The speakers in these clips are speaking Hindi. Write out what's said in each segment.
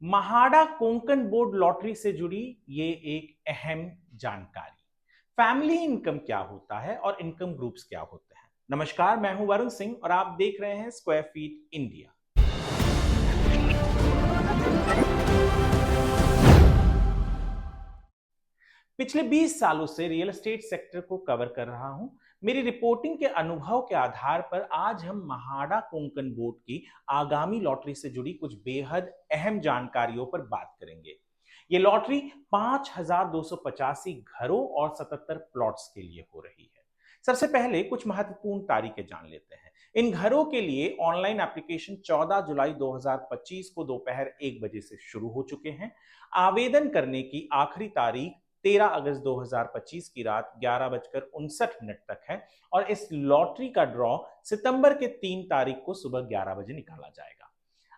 महाड़ा कोंकण बोर्ड लॉटरी से जुड़ी ये एक अहम जानकारी। फैमिली इनकम क्या होता है और इनकम ग्रुप्स क्या होते हैं। नमस्कार, मैं हूं वरुण सिंह और आप देख रहे हैं स्क्वायर फीट इंडिया। पिछले 20 सालों से रियल एस्टेट सेक्टर को कवर कर रहा हूं। मेरी रिपोर्टिंग के अनुभव के आधार पर आज हम महाड़ा कोंकण बोर्ड की आगामी लॉटरी से जुड़ी कुछ बेहद अहम जानकारियों पर बात करेंगे। ये लॉटरी 5,285 घरों और 77 प्लॉट्स के लिए हो रही है। सबसे पहले कुछ महत्वपूर्ण तारीखें जान लेते हैं। इन घरों के लिए ऑनलाइन एप्लीकेशन 14 जुलाई 2025 को दोपहर 1 बजे से शुरू हो चुके हैं। आवेदन करने की आखिरी तारीख 13 अगस्त 2025 की रात 11:59 तक है और इस लॉटरी का ड्रॉ सितंबर के 3 तारीख को सुबह 11 बजे निकाला जाएगा।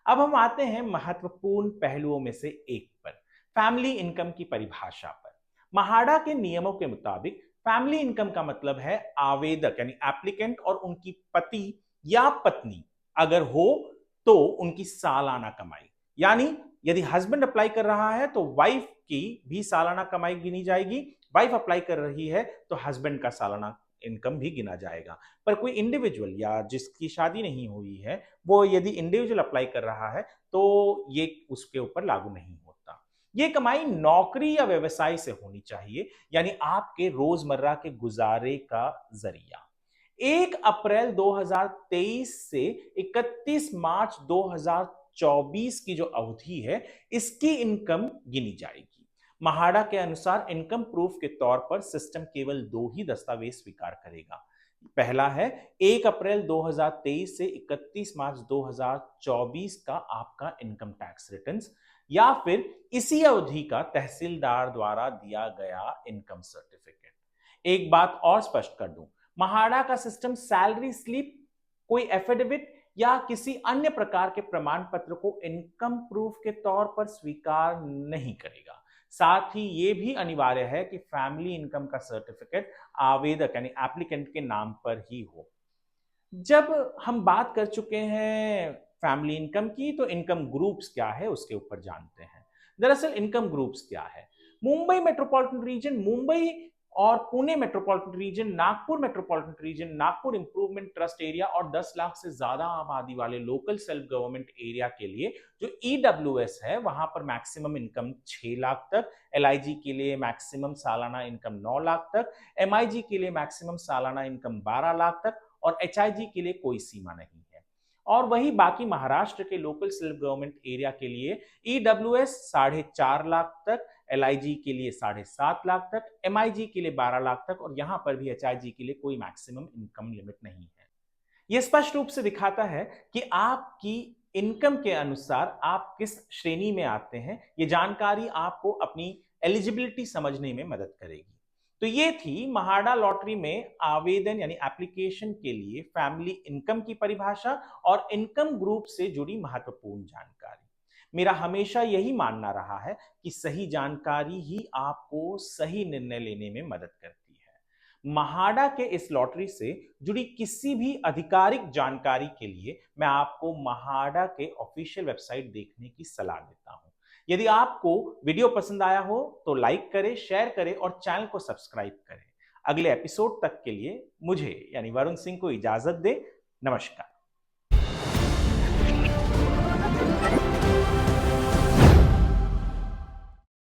अब हम आते हैं महत्वपूर्ण पहलुओं में से एक पर, फैमिली इनकम की परिभाषा पर। महाड़ा के नियमों के मुताबिक फैमिली इनकम का मतलब है आवेदक यानी एप्लीकेंट और उनकी पति या पत्नी अगर हो तो उनकी सालाना कमाई, यानी यदि हस्बैंड अप्लाई कर रहा है तो वाइफ की भी सालाना कमाई गिनी जाएगी, वाइफ अप्लाई कर रही है तो हस्बैंड का सालाना इनकम भी गिना जाएगा। पर कोई इंडिविजुअल या जिसकी शादी नहीं हुई है वो यदि इंडिविजुअल अप्लाई कर रहा है तो ये उसके ऊपर लागू नहीं होता। ये कमाई नौकरी या व्यवसाय से होनी चाहिए, यानी आपके रोजमर्रा के गुजारे का जरिया। 1 अप्रैल 2023 से 31 मार्च 2024 की जो अवधि है इसकी इनकम गिनी जाएगी। महाड़ा के अनुसार इनकम प्रूफ के तौर पर सिस्टम केवल 2 ही दस्तावेज स्वीकार करेगा। पहला है 1 अप्रैल 2023 से 31 मार्च 2024 का आपका इनकम टैक्स रिटर्न्स या फिर इसी अवधि का तहसीलदार द्वारा दिया गया इनकम सर्टिफिकेट। एक बात और स्पष्ट कर दूं, महाड़ा का सिस्टम सैलरी स्लिप, कोई एफिडेविट या किसी अन्य प्रकार के प्रमाण पत्र को इनकम प्रूफ के तौर पर स्वीकार नहीं करेगा। साथ ही यह भी अनिवार्य है कि फैमिली इनकम का सर्टिफिकेट आवेदक यानी एप्लीकेंट के नाम पर ही हो। जब हम बात कर चुके हैं फैमिली इनकम की, तो इनकम ग्रुप्स क्या है उसके ऊपर जानते हैं। दरअसल इनकम ग्रुप्स क्या है? मुंबई मेट्रोपॉलिटन रीजन, मुंबई और Pune metropolitan region, Nagpur metropolitan region, Nagpur improvement trust area और 10 लाख से ज्यादा आबादी वाले लोकल सेल्फ गवर्नमेंट एरिया के लिए जो ईडब्ल्यूएस है वहां पर मैक्सिमम इनकम 6 लाख तक, एलआईजी के लिए मैक्सिमम सालाना इनकम 9 लाख तक, एमआईजी के लिए मैक्सिमम सालाना इनकम 12 लाख तक और एचआईजी के लिए कोई सीमा नहीं है। और वही बाकी महाराष्ट्र के लोकल सेल्फ गवर्नमेंट एरिया के लिए ईडब्ल्यूएस 4.5 लाख तक, एलआईजी के लिए 7.5 लाख तक, एमआईजी के लिए 12 लाख तक और यहां पर भी एचआईजी के लिए कोई मैक्सिमम इनकम लिमिट नहीं है। यह स्पष्ट रूप से दिखाता है कि आपकी इनकम के अनुसार आप किस श्रेणी में आते हैं। यह जानकारी आपको अपनी एलिजिबिलिटी समझने में मदद करेगी। तो ये थी महाड़ा लॉटरी में आवेदन यानी एप्लीकेशन के लिए फैमिली इनकम की परिभाषा और इनकम ग्रुप से जुड़ी महत्वपूर्ण जानकारी। मेरा हमेशा यही मानना रहा है कि सही जानकारी ही आपको सही निर्णय लेने में मदद करती है। महाड़ा के इस लॉटरी से जुड़ी किसी भी आधिकारिक जानकारी के लिए मैं आपको महाड़ा के ऑफिशियल वेबसाइट देखने की सलाह देता हूं। यदि आपको वीडियो पसंद आया हो तो लाइक करें, शेयर करें और चैनल को सब्सक्राइब करें। अगले एपिसोड तक के लिए मुझे यानी वरुण सिंह को इजाजत दें। नमस्कार।